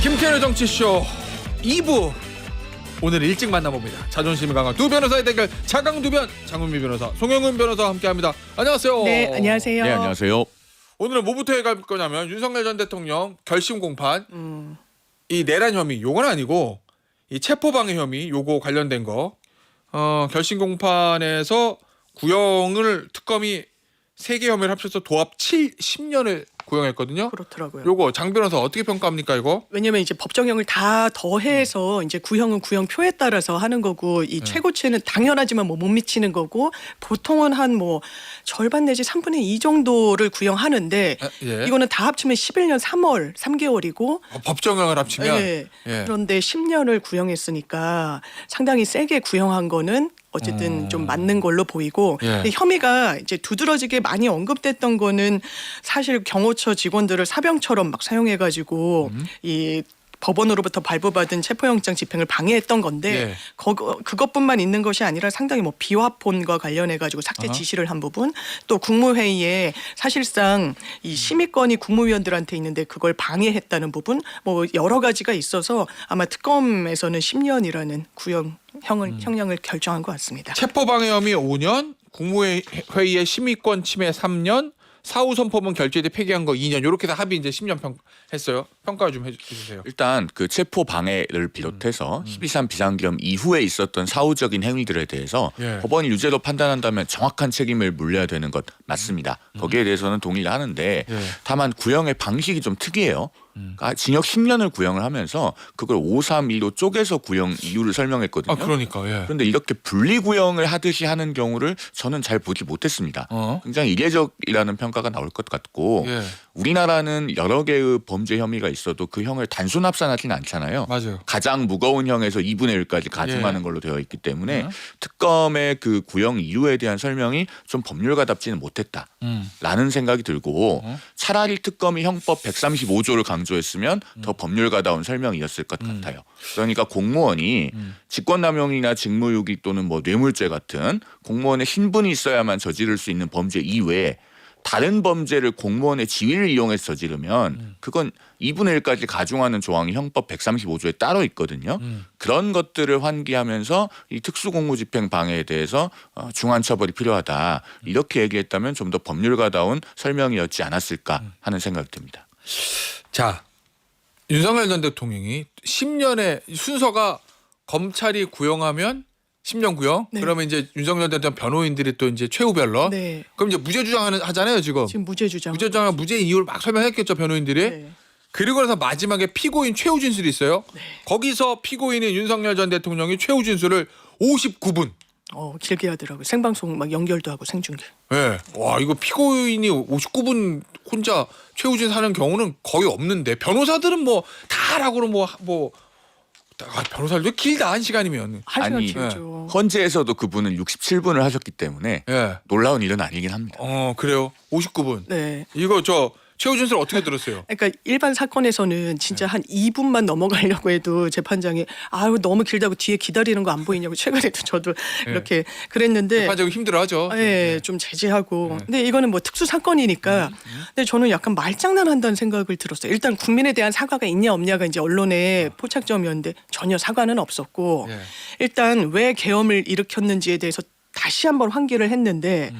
김태현의 정치쇼 2부 오늘 일찍 만나봅니다. 자존심이 강한 두 변호사의 대결 자강두변 장훈미 변호사, 송영은 변호사와 함께합니다. 안녕하세요. 네, 안녕하세요. 네, 안녕하세요. 오늘은 뭐부터 해갈 거냐면 윤석열 전 대통령 결심 공판, 이 내란 혐의 요건 아니고 이 체포방해 혐의 요거 관련된 거 결심 공판에서 구형을 특검이 3개 혐의를 합쳐서 도합 10년을 구형했거든요. 그렇더라고요. 요거 장 변호사 어떻게 평가합니까 이거? 왜냐면 이제 법정형을 다 더해서 이제 구형은 구형표에 따라서 하는 거고 이 최고치는 당연하지만 뭐 못 미치는 거고 보통은 한 뭐 절반 내지 3분의 2 정도를 구형하는데 예. 이거는 다 합치면 11년 3월 3개월이고 법정형을 합치면 예. 예. 그런데 10년을 구형했으니까 상당히 세게 구형한 거는 어쨌든 좀 맞는 걸로 보이고 예. 근데 혐의가 이제 두드러지게 많이 언급됐던 거는 사실 경호처 직원들을 사병처럼 막 사용해가지고 이 법원으로부터 발부받은 체포영장 집행을 방해했던 건데 예. 그것뿐만 있는 것이 아니라 상당히 뭐 비화폰과 관련해가지고 삭제 지시를 한 부분 또 국무회의에 사실상 이 심의권이 국무위원들한테 있는데 그걸 방해했다는 부분 뭐 여러 가지가 있어서 아마 특검에서는 10년이라는 형량을 결정한 것 같습니다. 체포방해 혐의 5년, 국무회의의 심의권 침해 3년, 사후 선포문 결재돼 폐기한 거 2년 이렇게 다 합의 이제 10년 했어요. 평가 좀 해주세요. 일단 그 체포 방해를 비롯해서 12.3 비상계엄 이후에 있었던 사후적인 행위들에 대해서 예. 법원이 유죄로 판단한다면 정확한 책임을 물려야 되는 것 맞습니다. 거기에 대해서는 동의를 하는데 예. 다만 구형의 방식이 좀 특이해요. 그러니까 징역 10년을 구형을 하면서 그걸 531로 쪼개서 구형 이유를 설명했거든요. 그러니까 예. 그런데 이렇게 분리 구형을 하듯이 하는 경우를 저는 잘 보지 못했습니다. 굉장히 이례적이라는 평가가 나올 것 같고 예. 우리나라는 여러 개의 범죄 혐의가 있어도 그 형을 단순 합산하지는 않잖아요. 맞아요. 가장 무거운 형에서 2분의 1까지 가중하는 예. 걸로 되어 있기 때문에 특검의 그 구형 이유에 대한 설명이 좀 법률가답지는 못했다라는 생각이 들고 차라리 특검이 형법 135조를 강조했으면 더 법률가다운 설명이었을 것 같아요. 그러니까 공무원이 직권남용이나 직무유기 또는 뭐 뇌물죄 같은 공무원의 신분이 있어야만 저지를 수 있는 범죄 이외에 다른 범죄를 공무원의 지위를 이용해서 저지르면 그건 2분의 1까지 가중하는 조항이 형법 135조에 따로 있거든요. 그런 것들을 환기하면서 이 특수공무집행 방해에 대해서 중한 처벌이 필요하다. 이렇게 얘기했다면 좀 더 법률가다운 설명이었지 않았을까 하는 생각이 듭니다. 자, 윤석열 전 대통령이 10년의 순서가 검찰이 구형하면 10년 구형. 네. 그러면 이제 윤석열 대통령 변호인들이 또 이제 최후 변론. 네. 그럼 이제 무죄 주장하잖아요 지금. 지금 무죄 주장. 무죄 주장하면 무죄 이유를 막 설명했겠죠 변호인들이. 네. 그리고 나서 마지막에 피고인 최후 진술이 있어요. 네. 거기서 피고인인 윤석열 전 대통령이 최후 진술을 59분. 길게 하더라고요. 생방송 막 연결도 하고 생중계. 예. 와 이거 피고인이 59분 혼자 최후 진술하는 경우는 거의 없는데 변호사들은 뭐 다라고 변호사들도 길다 1시간이면. 한 시간 아니, 길죠. 헌재에서도 그분은 67분을 하셨기 때문에 예. 놀라운 일은 아니긴 합니다. 그래요. 59분. 네. 이거 최후 진술 어떻게 들었어요? 그러니까 일반 사건에서는 진짜 한 2분만 넘어가려고 해도 재판장이 아유 너무 길다고 뒤에 기다리는 거 안 보이냐고 최근에도 저도 이렇게 그랬는데 재판장이 힘들어하죠. 예, 좀 제재하고. 근데 이거는 뭐 특수 사건이니까. 근데 저는 약간 말장난한다는 생각을 들었어요. 일단 국민에 대한 사과가 있냐 없냐가 이제 언론의 포착점이었는데 전혀 사과는 없었고 예. 일단 왜 계엄을 일으켰는지에 대해서 다시 한번 환기를 했는데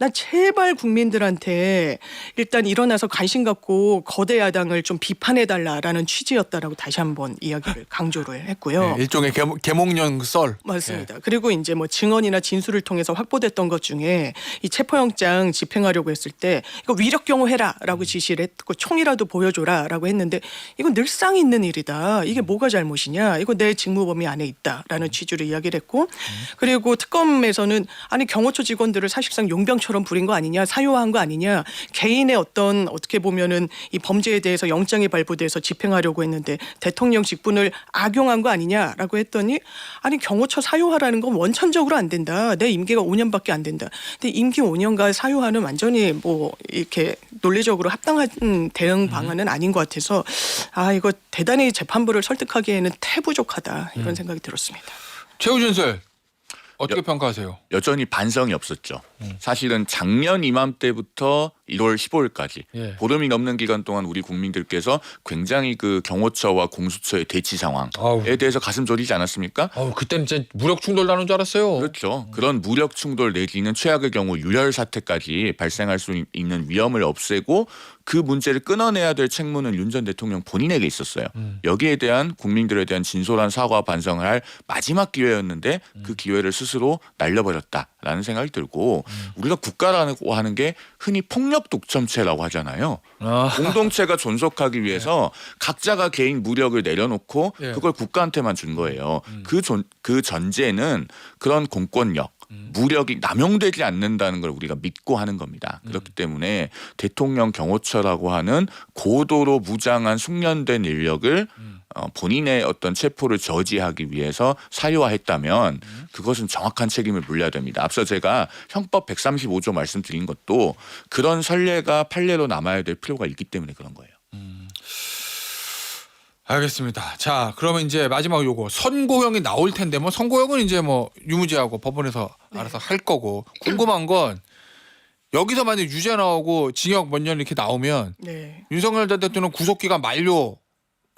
나 제발 국민들한테 일단 일어나서 관심 갖고 거대 야당을 좀 비판해달라라는 취지였다라고 다시 한번 이야기를 강조를 했고요. 네, 일종의 개몽령 썰. 맞습니다. 그리고 이제 뭐 증언이나 진술을 통해서 확보됐던 것 중에 이 체포영장 집행하려고 했을 때 이거 위력 경호해라라고 지시를 했고 총이라도 보여줘라라고 했는데 이건 늘상 있는 일이다. 이게 뭐가 잘못이냐? 이거 내 직무 범위 안에 있다라는 취지로 이야기를 했고 그리고 특검에서는 아니 경호처 직원들을 사실상 용병처럼 부린 거 아니냐, 사유화한 거 아니냐, 개인의 어떻게 보면은 이 범죄에 대해서 영장이 발부돼서 집행하려고 했는데 대통령 직분을 악용한 거 아니냐라고 했더니 아니 경호처 사유화라는 건 원천적으로 안 된다. 내 임기가 5년밖에 안 된다. 근데 임기 5년과 사유화는 완전히 뭐 이렇게 논리적으로 합당한 대응 방안은 아닌 것 같아서 이거 대단히 재판부를 설득하기에는 태부족하다 이런 생각이 들었습니다. 최후 진술 어떻게 평가하세요? 여전히 반성이 없었죠. 사실은 작년 이맘때부터 1월 15일까지 예. 보름이 넘는 기간 동안 우리 국민들께서 굉장히 그 경호처와 공수처의 대치 상황에 아우. 대해서 가슴 졸이지 않았습니까? 그때는 진짜 무력 충돌 나는 줄 알았어요. 그렇죠. 그런 무력 충돌 내지는 최악의 경우 유혈 사태까지 발생할 수 있는 위험을 없애고 그 문제를 끊어내야 될 책무는 윤 전 대통령 본인에게 있었어요. 여기에 대한 국민들에 대한 진솔한 사과와 반성을 할 마지막 기회였는데 그 기회를 스스로 날려버렸다라는 생각이 들고 우리가 국가라고 하는 게 흔히 폭력 독점체라고 하잖아요. 공동체가 존속하기 위해서 각자가 개인 무력을 내려놓고 예. 그걸 국가한테만 준 거예요. 그 전제는 그런 공권력 무력이 남용되지 않는다는 걸 우리가 믿고 하는 겁니다. 그렇기 때문에 대통령 경호처라고 하는 고도로 무장한 숙련된 인력을 본인의 어떤 체포를 저지하기 위해서 사유화했다면 그것은 정확한 책임을 물려야 됩니다. 앞서 제가 형법 135조 말씀드린 것도 그런 선례가 판례로 남아야 될 필요가 있기 때문에 그런 거예요. 알겠습니다. 자, 그러면 이제 마지막 요거 선고형이 나올 텐데 뭐 선고형은 이제 뭐 유무죄하고 법원에서 알아서 할 거고 궁금한 건 여기서 만약 유죄 나오고 징역 몇 년 이렇게 나오면 네. 윤석열 전 대통령 구속기간 만료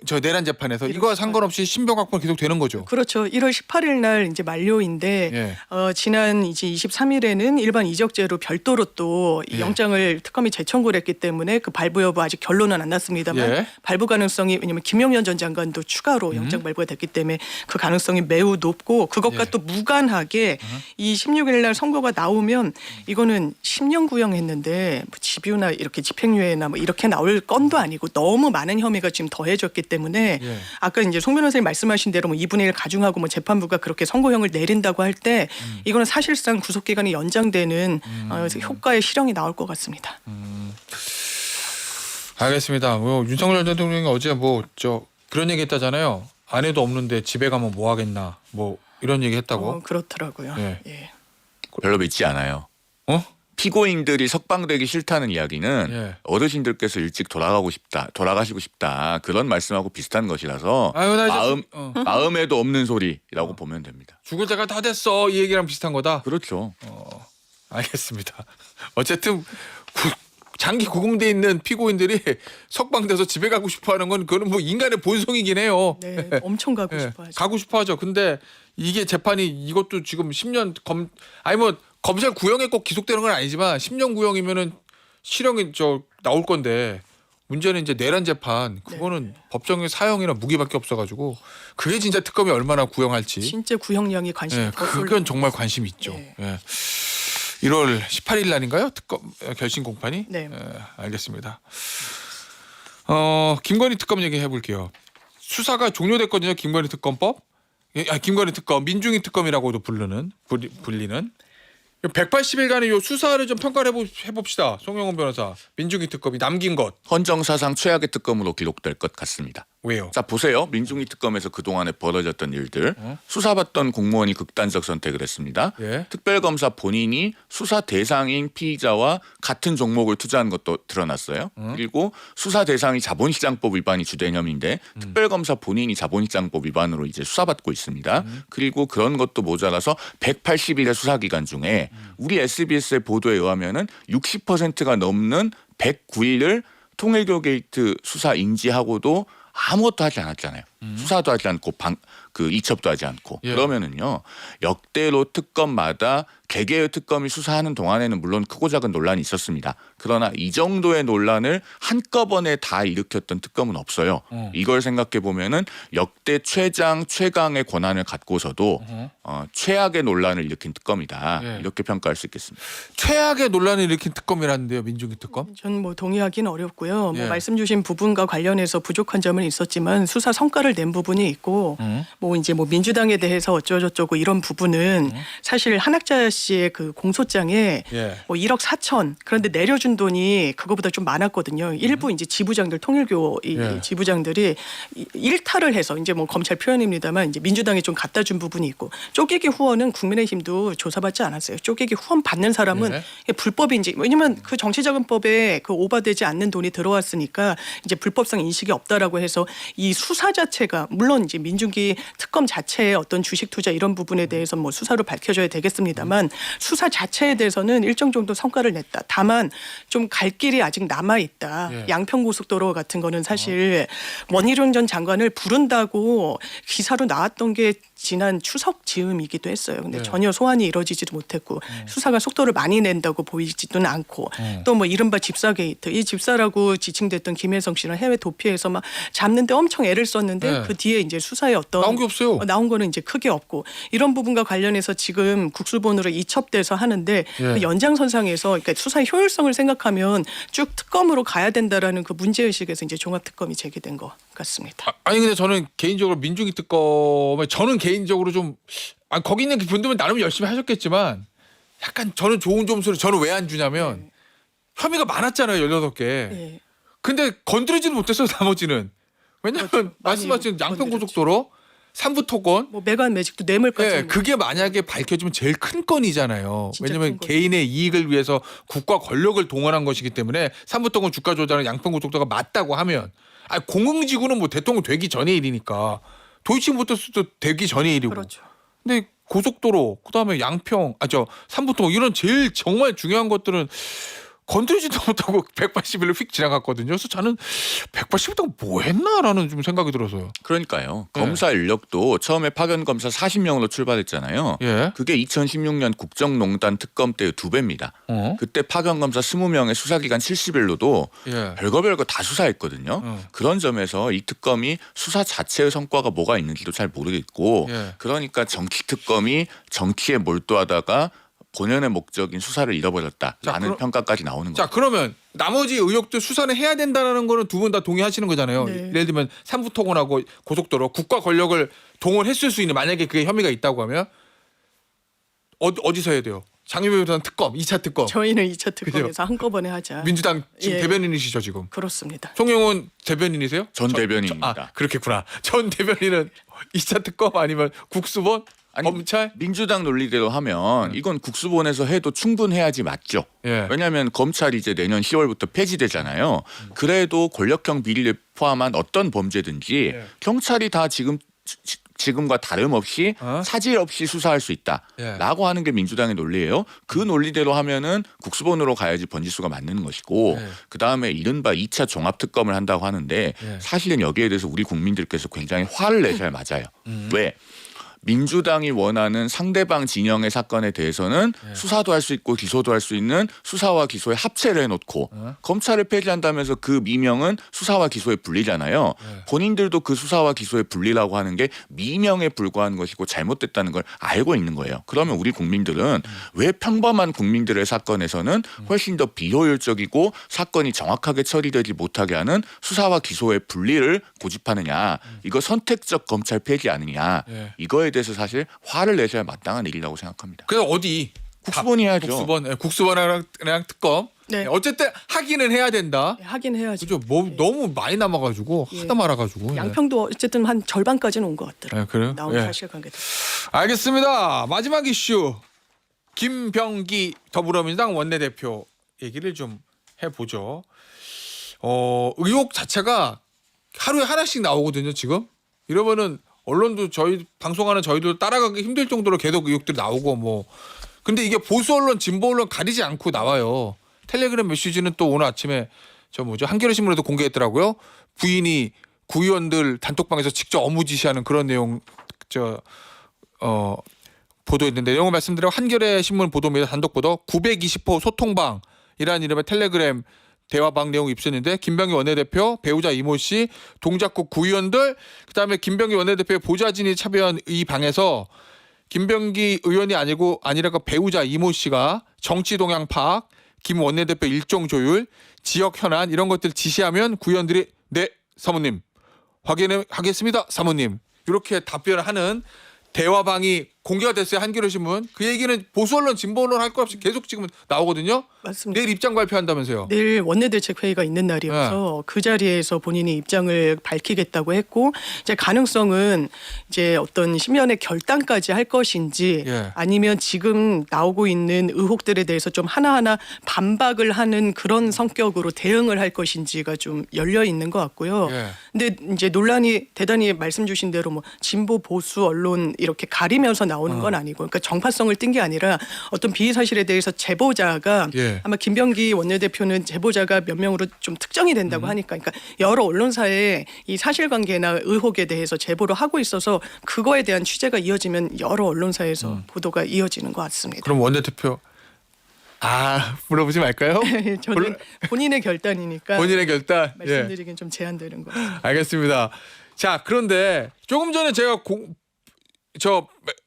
저 내란 재판에서 이거와 상관없이 신병 확보 계속 되는 거죠. 그렇죠. 1월 18일 날 이제 만료인데 예. 지난 이제 23일에는 일반 이적죄로 별도로 또 예. 영장을 특검이 재청구를 했기 때문에 그 발부 여부 아직 결론은 안 났습니다만 예. 발부 가능성이 왜냐하면 김용현 전 장관도 추가로 영장 발부가 됐기 때문에 그 가능성이 매우 높고 그것과 예. 또 무관하게 이 16일 날 선고가 나오면 이거는 10년 구형했는데 뭐 집유나 이렇게 집행유예나 뭐 이렇게 나올 건도 아니고 너무 많은 혐의가 지금 더해졌기 때문에 예. 아까 이제 송 변호사님 말씀하신 대로 뭐 2분의 1 가중하고 뭐 재판부가 그렇게 선고형을 내린다고 할 때 이거는 사실상 구속 기간이 연장되는 효과의 실형이 나올 것 같습니다. 알겠습니다. 뭐 윤석열 대통령이 어제 뭐 저 그런 얘기 했다잖아요. 아내도 없는데 집에 가면 뭐 하겠나 뭐 이런 얘기 했다고. 그렇더라고요. 예. 예. 별로 믿지 않아요. 어? 피고인들이 석방되기 싫다는 이야기는 예. 어르신들께서 일찍 돌아가시고 싶다 그런 말씀하고 비슷한 것이라서 아유, 나 이제 마음에도 없는 소리라고 보면 됩니다. 죽을 때가 다 됐어 이 얘기랑 비슷한 거다. 그렇죠. 알겠습니다. 어쨌든 장기 구금돼 있는 피고인들이 석방돼서 집에 가고 싶어하는 건 그건 뭐 인간의 본성이긴 해요. 네, 엄청 가고 예, 싶어하죠. 가고 싶어하죠. 근데 이게 재판이 이것도 지금 10년 아니 뭐 검찰 구형에 꼭 기속되는 건 아니지만 10년 구형이면은 실형이 나올 건데 문제는 이제 내란 재판 그거는 법정의 사형이나 무기밖에 없어가지고 그게 진짜 특검이 얼마나 구형할지. 진짜 구형량이 관심이 예, 더 그건 정말 관심이 있죠. 네. 예. 1월 18일 날인가요? 특검 결심 공판이? 네. 알겠습니다. 김건희 특검 얘기해 볼게요. 수사가 종료됐거든요. 김건희 특검법. 김건희 특검, 민중희 특검이라고도 불리는 180일간의 요 수사를 좀 평가를 해봅시다. 송영훈 변호사. 민중희 특검이 남긴 것. 헌정사상 최악의 특검으로 기록될 것 같습니다. 왜요? 자 보세요. 민중희 특검에서 그동안에 벌어졌던 일들. 수사받던 공무원이 극단적 선택을 했습니다. 예. 특별검사 본인이 수사 대상인 피의자와 같은 종목을 투자한 것도 드러났어요. 그리고 수사 대상이 자본시장법 위반이 주된 혐의인데 특별검사 본인이 자본시장법 위반으로 이제 수사받고 있습니다. 그리고 그런 것도 모자라서 180일의 수사기간 중에 우리 SBS의 보도에 의하면은 60%가 넘는 109일을 통일교 게이트 수사 인지하고도 아무것도 하지 않았잖아요. 수사도 하지 않고 이첩도 하지 않고. 예. 그러면은요 역대로 특검마다 개개의 특검이 수사하는 동안에는 물론 크고 작은 논란이 있었습니다. 그러나 이 정도의 논란을 한꺼번에 다 일으켰던 특검은 없어요. 이걸 생각해 보면은 역대 최강의 권한을 갖고서도 최악의 논란을 일으킨 특검이다. 예. 이렇게 평가할 수 있겠습니다. 최악의 논란을 일으킨 특검이라는데요. 민중희 특검. 저는 뭐 동의하기는 어렵고요. 예. 뭐 말씀 주신 부분과 관련해서 부족한 점은 있었지만 수사 성과를 낸 부분이 있고 뭐 이제 뭐 민주당에 대해서 어쩌고저쩌고 이런 부분은 사실 한학자 씨의 그 공소장에 예. 뭐 1억 4천 그런데 내려준 돈이 그거보다 좀 많았거든요. 일부 이제 지부장들 통일교 예. 지부장들이 일탈을 해서 이제 뭐 검찰 표현입니다만 이제 민주당에 좀 갖다 준 부분이 있고 쪼개기 후원은 국민의힘도 조사받지 않았어요. 쪼개기 후원 받는 사람은 예. 이게 불법인지 왜냐면 그 정치자금법에 그 오바되지 않는 돈이 들어왔으니까 이제 불법성 인식이 없다라고 해서 이 수사 자체가 물론 이제 민중기 특검 자체의 어떤 주식 투자 이런 부분에 대해서 뭐 수사로 밝혀져야 되겠습니다만 수사 자체에 대해서는 일정 정도 성과를 냈다. 다만 좀 갈 길이 아직 남아 있다. 예. 양평고속도로 같은 거는 사실 원희룡 전 장관을 부른다고 기사로 나왔던 게 지난 추석 즈음이기도 했어요. 근데 네. 전혀 소환이 이루어지지도 못했고 수사가 속도를 많이 낸다고 보이지도 않고 또 뭐 이른바 집사 게이트, 이 집사라고 지칭됐던 김혜성 씨는 해외 도피해서 막 잡는데 엄청 애를 썼는데 네. 그 뒤에 이제 수사에 어떤 나온 게 없어요. 나온 거는 이제 크게 없고 이런 부분과 관련해서 지금 국수본으로 이첩돼서 하는데 예. 그 연장선상에서 그러니까 수사의 효율성을 생각하면 쭉 특검으로 가야 된다라는 그 문제의식에서 이제 종합특검이 제기된 것 같습니다. 아니 근데 저는 개인적으로 민중이 특검에 저는 개인적으로 좀 거기 있는 분들은 나름 열심히 하셨겠지만 약간 저는 좋은 점수를 저는 왜 안 주냐면 혐의가 많았잖아요 18개. 예. 근데 건드리지는 못했어요 나머지는. 왜냐하면 그렇죠. 말씀하신 많이 양평고속도로 삼부토건 뭐 매간 매직도 뇌물까지. 예, 그게 만약에 밝혀지면 제일 큰 건이잖아요. 진짜 왜냐면 큰 거죠. 개인의 이익을 위해서 국가 권력을 동원한 것이기 때문에 삼부토건 주가 조작은 양평고속도로가 맞다고 하면 공흥지구는 뭐 대통령 되기 전의 일이니까 도이치모터스도 되기 전의 일이고. 그렇죠. 근데 고속도로 그다음에 양평 삼부토건 이런 제일 정말 중요한 것들은 건드리지도 못하고 180일로 휙 지나갔거든요. 그래서 저는 180일 뭐 했나라는 좀 생각이 들어서요. 그러니까요. 네. 검사 인력도 처음에 파견 검사 40명으로 출발했잖아요. 예. 그게 2016년 국정농단 특검 때의 2배입니다. 그때 파견 검사 20명의 수사기간 70일로도 예. 별거 다 수사했거든요. 그런 점에서 이 특검이 수사 자체의 성과가 뭐가 있는지도 잘 모르겠고 예. 그러니까 정치 특검이 정치에 몰두하다가 본연의 목적인 수사를 잃어버렸다라는 자, 평가까지 나오는 거죠. 자 그러면 나머지 의혹들 수사는 해야 된다는 거는 두 분 다 동의하시는 거잖아요. 네. 예를 들면 삼부토건하고 고속도로 국가 권력을 동원했을 수 있는 만약에 그게 혐의가 있다고 하면 어디서 해야 돼요? 장유배 변호사는 특검, 2차 특검. 저희는 2차 특검에서 한꺼번에 하자. 민주당 지금 예. 대변인이시죠 지금. 그렇습니다. 송영훈 대변인이세요? 전 대변인입니다. 그렇겠구나. 전 대변인은 2차 특검 아니면 국수본? 아니, 검찰? 민주당 논리대로 하면 이건 국수본에서 해도 충분해야지 맞죠. 예. 왜냐하면 검찰이 이제 내년 10월부터 폐지되잖아요. 그래도 권력형 비리를 포함한 어떤 범죄든지 예. 경찰이 다 지금과 다름없이 차질 없이 수사할 수 있다라고 예. 하는 게 민주당의 논리예요. 그 논리대로 하면은 국수본으로 가야지 번지수가 맞는 것이고 예. 그다음에 이른바 2차 종합특검을 한다고 하는데 예. 사실은 여기에 대해서 우리 국민들께서 굉장히 화를 내셔야 맞아요. 왜? 민주당이 원하는 상대방 진영의 사건에 대해서는 수사도 할 수 있고 기소도 할 수 있는 수사와 기소의 합체를 해놓고 검찰을 폐지한다면서 그 미명은 수사와 기소의 분리잖아요. 본인들도 그 수사와 기소의 분리라고 하는 게 미명에 불과한 것이고 잘못됐다는 걸 알고 있는 거예요. 그러면 우리 국민들은 왜 평범한 국민들의 사건에서는 훨씬 더 비효율적이고 사건이 정확하게 처리되지 못하게 하는 수사와 기소의 분리를 고집하느냐. 이거 선택적 검찰 폐지 아니냐. 예. 이거에 대해서 사실 화를 내셔야 마땅한 일이라고 생각합니다. 그래서 어디? 국수본이 해야죠. 국수본이랑 특검. 네. 어쨌든 하기는 해야 된다. 하긴 해야죠. 그죠? 뭐 너무 많이 남아가지고 예. 하다 말아가지고. 양평도 어쨌든 한 절반까지는 온 것 같더라고요. 예, 그래요? 나온 예. 사실관계들. 알겠습니다. 마지막 이슈 김병기 더불어민주당 원내대표 얘기를 좀 해보죠. 의혹 자체가 하루에 하나씩 나오거든요. 지금 이러면은 언론도 저희 방송하는 저희도 따라가기 힘들 정도로 계속 의혹들이 나오고 뭐. 근데 이게 보수 언론, 진보 언론 가리지 않고 나와요. 텔레그램 메시지는 또 오늘 아침에 한겨레 신문에도 공개했더라고요. 부인이 구의원들 단톡방에서 직접 업무 지시하는 그런 내용 보도했는데 내용을 말씀드리면 한겨레 신문 보도입니다. 단독 보도 920호 소통방이라는 이름의 텔레그램 대화방 내용이 입수했는데 김병기 원내대표, 배우자 이모 씨, 동작구 구의원들, 그다음에 김병기 원내대표의 보좌진이 참여한 이 방에서 김병기 의원이 아니라 그 배우자 이모 씨가 정치 동향 파악, 김 원내대표 일정 조율, 지역 현안 이런 것들 지시하면 구의원들이 네 사모님 확인하겠습니다 사모님 이렇게 답변을 하는 대화방이 공개가 됐어요. 한겨레 신문. 그 얘기는 보수 언론, 진보 언론 할 거 없이 계속 지금 나오거든요. 맞습니다. 내일 입장 발표한다면서요. 내일 원내대책회의가 있는 날이어서 그 자리에서 본인이 입장을 밝히겠다고 했고 이제 가능성은 이제 어떤 심연의 결단까지 할 것인지 예. 아니면 지금 나오고 있는 의혹들에 대해서 좀 하나하나 반박을 하는 그런 성격으로 대응을 할 것인지가 좀 열려 있는 것 같고요. 예. 근데 이제 논란이 대단히 말씀 주신 대로 뭐 진보 보수 언론 이렇게 가리면서 나오는 건 아니고, 그러니까 정파성을 띈 게 아니라 어떤 비위 사실에 대해서 제보자가 예. 아마 김병기 원내대표는 제보자가 몇 명으로 좀 특정이 된다고 하니까, 그러니까 여러 언론사에 이 사실관계나 의혹에 대해서 제보를 하고 있어서 그거에 대한 취재가 이어지면 여러 언론사에서 보도가 이어지는 것 같습니다. 그럼 원내대표 물어보지 말까요? 저는 본인의 결단이니까 본인의 결단. 예. 말씀드리긴 좀 제한되는 것 같습니다. 알겠습니다. 자, 그런데 조금 전에 제가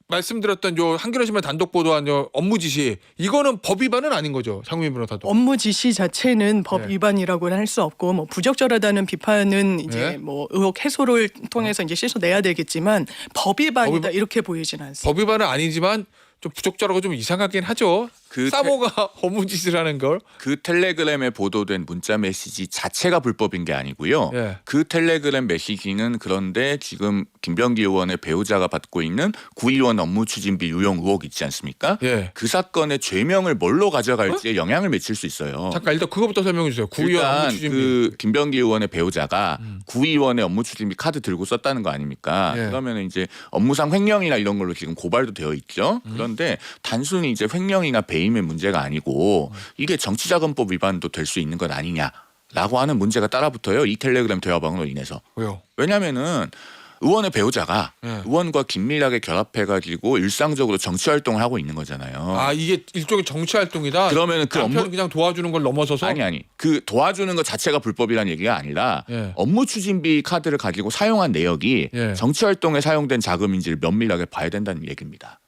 말씀드렸던 요 한겨레 신문 단독 보도한 요 업무 지시, 이거는 법 위반은 아닌 거죠, 장민 변호사도. 업무 지시 자체는 법 네. 위반이라고는 할 수 없고, 뭐 부적절하다는 비판은 이제 네. 뭐 의혹 해소를 통해서 이제 씻어내야 되겠지만 법 위반이다 이렇게 보이지는 않습니다. 법 위반은 아니지만 좀 부적절하고 좀 이상하긴 하죠. 그 사모가 업무 지시라는 걸. 그 텔레그램에 보도된 문자 메시지 자체가 불법인 게 아니고요. 예. 그 텔레그램 메시지는 그런데 지금 김병기 의원의 배우자가 받고 있는 구의원 업무 추진비 유용 의혹 있지 않습니까? 예. 그 사건의 죄명을 뭘로 가져갈지에 영향을 미칠 수 있어요. 잠깐 일단 그거부터 설명해 주세요. 구의원 업무 일단 추진비. 그 김병기 의원의 배우자가 구의원의 업무 추진비 카드 들고 썼다는 거 아닙니까? 예. 그러면 이제 업무상 횡령이나 이런 걸로 지금 고발도 되어 있죠. 그런데 단순히 이제 횡령이나 배임의 문제가 아니고 이게 정치자금법 위반도 될 수 있는 것 아니냐라고 하는 문제가 따라붙어요. 이 텔레그램 대화방으로 인해서. 왜요? 왜냐하면은 의원의 배우자가 예. 의원과 긴밀하게 결합해가지고 일상적으로 정치 활동을 하고 있는 거잖아요. 이게 일종의 정치 활동이다. 그러면은 그 남편 업무 그냥 도와주는 걸 넘어서서 아니 그 도와주는 것 자체가 불법이라는 얘기가 아니라 예. 업무 추진비 카드를 가지고 사용한 내역이 예. 정치 활동에 사용된 자금인지를 면밀하게 봐야 된다는 얘기입니다.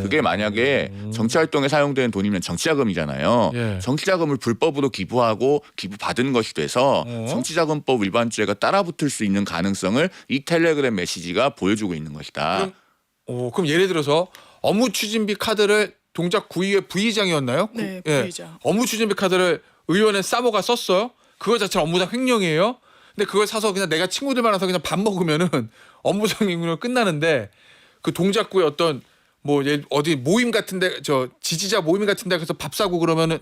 그게 만약에 정치 활동에 사용되는 돈이면 정치자금이잖아요. 예. 정치자금을 불법으로 기부하고 기부받은 것이 돼서 정치자금법 위반죄가 따라붙을 수 있는 가능성을 이 텔레그램 메시지가 보여주고 있는 것이다. 그럼 예를 들어서 업무 추진비 카드를 동작 구의회 부의장이었나요? 네, 예. 부의장. 업무 추진비 카드를 의원의 사모가 썼어요. 그거 자체는 업무상 횡령이에요. 근데 그걸 사서 그냥 내가 친구들 만나서 그냥 밥 먹으면은 업무상 횡령으로 끝나는데, 그 동작구의 어떤 뭐 어디 모임 같은데 지지자 모임 같은데 가서 밥 사고 그러면은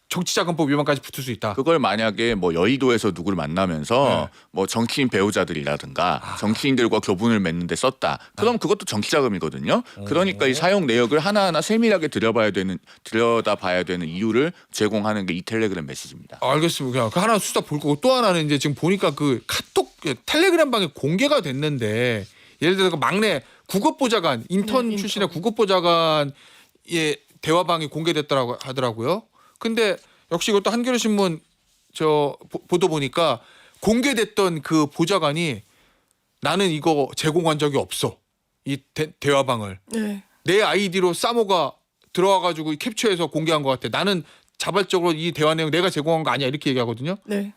정치자금법 위반까지 붙을 수 있다. 그걸 만약에 뭐 여의도에서 누구를 만나면서 뭐 정치인 배우자들이라든가 정치인들과 교분을 맺는데 썼다. 그럼 그것도 정치자금이거든요. 그러니까 이 사용 내역을 하나하나 세밀하게 들여다봐야 되는 이유를 제공하는 게 이 텔레그램 메시지입니다. 알겠습니다. 그냥 그 하나 수사 볼 거고, 또 하나는 이제 지금 보니까 그 카톡 텔레그램 방에 공개가 됐는데, 예를 들어 그 막내 국어보좌관 인턴 출신의 국어보좌관의 대화방이 공개됐다고 하더라고요. 근데 역시 이것도 한겨레 신문 보도 보니까 공개됐던 그 보좌관이 나는 이거 제공한 적이 없어. 이 대화방을 네. 내 아이디로 사모가 들어와가지고 캡처해서 공개한 것 같아. 나는 자발적으로 이 대화 내용 내가 제공한 거 아니야, 이렇게 얘기하거든요. 네.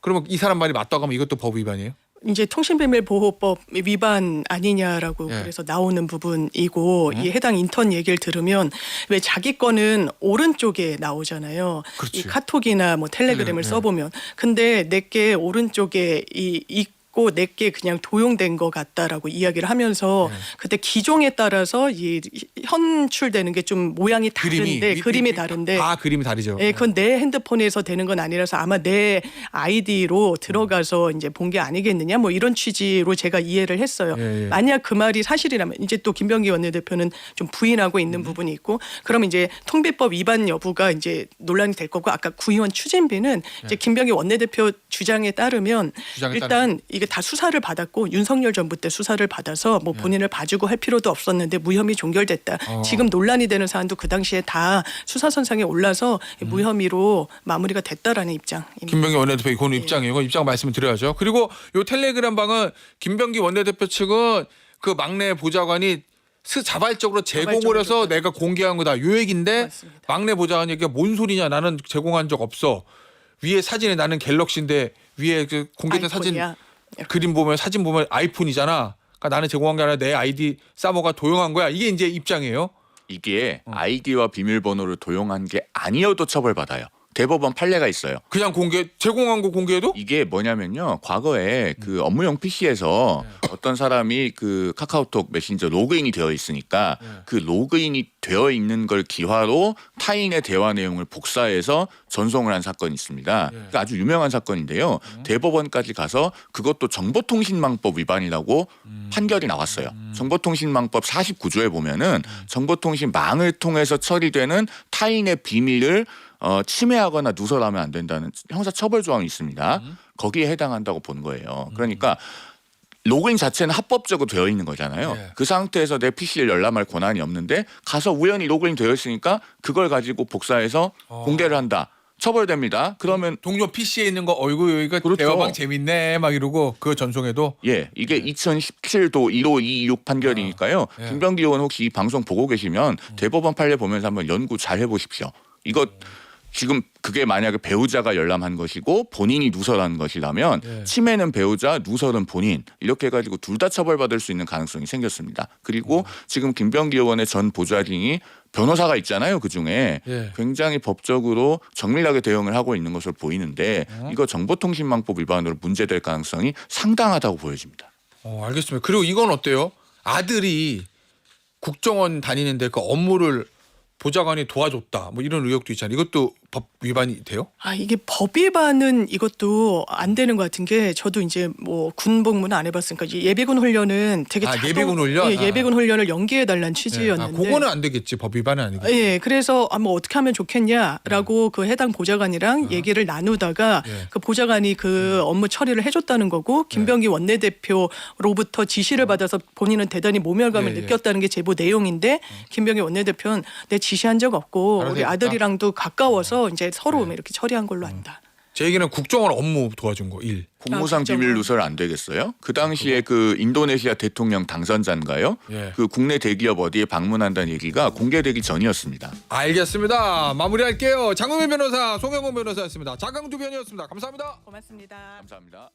그러면 이 사람 말이 맞다고 하면 이것도 법 위반이에요? 이제 통신비밀보호법 위반 아니냐라고 예. 그래서 나오는 부분이고, 이 해당 인턴 얘기를 들으면 왜 자기 거는 오른쪽에 나오잖아요. 그렇지. 이 카톡이나 뭐 텔레그램을 써보면. 근데 내게 오른쪽에 있고 내게 그냥 도용된 것 같다라고 이야기를 하면서 그때 기종에 따라서 이 현출되는 게 좀 모양이 다른데 그림이 다른데 그림이 다르죠. 예, 그건 내 핸드폰에서 되는 건 아니라서 아마 내 아이디로 들어가서 이제 본 게 아니겠느냐, 뭐 이런 취지로 제가 이해를 했어요. 예. 만약 그 말이 사실이라면 이제 또 김병기 원내대표는 좀 부인하고 있는 부분이 있고, 그러면 이제 통비법 위반 여부가 이제 논란이 될 거고, 아까 구의원 추진비는 이제 김병기 원내대표 주장에 따르면 일단 이게 다 수사를 받았고 윤석열 정부 때 수사를 받아서 뭐 본인을 봐주고 할 필요도 없었는데 무혐의 종결됐다. 지금 논란이 되는 사안도 그 당시에 다 수사선상에 올라서 무혐의로 마무리가 됐다라는 입장입니다. 김병기 원내대표 이거는 입장이에요. 이건 입장 말씀을 드려야죠. 그리고 요 텔레그램 방은 김병기 원내대표 측은 그 막내 보좌관이 자발적으로 제공을 해서 내가 공개한 거다, 요 얘기인데, 맞습니다. 막내 보좌관 얘기가 뭔 소리냐, 나는 제공한 적 없어. 위에 사진에 나는 갤럭시인데 위에 그 공개된 아이폰이야. 그림 보면 사진 보면 아이폰이잖아. 그러니까 나는 제공한 게 아니라 내 아이디 사모가 도용한 거야. 이게 이제 입장이에요. 이게 아이디와 비밀번호를 도용한 게 아니어도 처벌받아요. 대법원 판례가 있어요. 그냥 제공한 거 공개해도? 이게 뭐냐면요. 과거에 그 업무용 PC에서 어떤 사람이 그 카카오톡 메신저 로그인이 되어 있으니까 그 로그인이 되어 있는 걸 기화로 타인의 대화 내용을 복사해서 전송을 한 사건이 있습니다. 그러니까 아주 유명한 사건인데요. 대법원까지 가서 그것도 정보통신망법 위반이라고 판결이 나왔어요. 정보통신망법 49조에 보면은 정보통신망을 통해서 처리되는 타인의 비밀을 침해하거나 누설하면 안 된다는 형사처벌 조항이 있습니다. 거기에 해당한다고 본 거예요. 그러니까 로그인 자체는 합법적으로 되어 있는 거잖아요. 네. 그 상태에서 내 PC를 열람할 권한이 없는데 가서 우연히 로그인 되어 있으니까 그걸 가지고 복사해서 공개를 한다. 처벌됩니다. 그러면 동료 PC에 있는 거 여기가 그렇죠. 대화방 재밌네 막 이러고 그거 전송해도 예, 이게 2017도 15226 판결이니까요. 예. 김병기 의원 혹시 이 방송 보고 계시면 대법원 판례 보면서 한번 연구 잘 해보십시오. 이거 지금 그게 만약에 배우자가 열람한 것이고 본인이 누설한 것이라면 예. 침해는 배우자, 누설은 본인 이렇게 해가지고 둘 다 처벌받을 수 있는 가능성이 생겼습니다. 그리고 지금 김병기 의원의 전 보좌진이 변호사가 있잖아요. 그중에 예. 굉장히 법적으로 정밀하게 대응을 하고 있는 것으로 보이는데 이거 정보통신망법 위반으로 문제될 가능성이 상당하다고 보여집니다. 알겠습니다. 그리고 이건 어때요? 아들이 국정원 다니는데 그 업무를 보좌관이 도와줬다. 뭐 이런 의혹도 있잖아요. 이것도 법 위반이 돼요? 이게 법 위반은 이것도 안 되는 것 같은 게 저도 이제 뭐 군복무는 안 해봤으니까 이제 예비군 훈련은 되게 예비군 훈련? 예, 예비군 훈련을 연기해달라는 취지였는데. 그거는 안 되겠지. 법 위반은 아니고. 예, 그래서 뭐 어떻게 하면 좋겠냐라고 그 해당 보좌관이랑 얘기를 나누다가 예. 그 보좌관이 그 업무 처리를 해줬다는 거고 김병기 원내대표로부터 지시를 받아서 본인은 대단히 모멸감을 예, 예. 느꼈다는 게 제보 내용인데 김병기 원내대표는 내 지시한 적 없고 알아서 우리 했다? 아들이랑도 가까워서 이제 서로 이렇게 처리한 걸로 안다. 제 얘기는 국정원 업무 도와준 거 1. 공무상 국정원. 비밀 누설 안 되겠어요? 그 당시에 그 인도네시아 대통령 당선자인가요? 예. 그 국내 대기업 어디에 방문한다는 얘기가 공개되기 전이었습니다. 알겠습니다. 마무리할게요. 장동민 변호사, 송영건 변호사였습니다. 자강두 변이었습니다. 감사합니다. 고맙습니다. 감사합니다.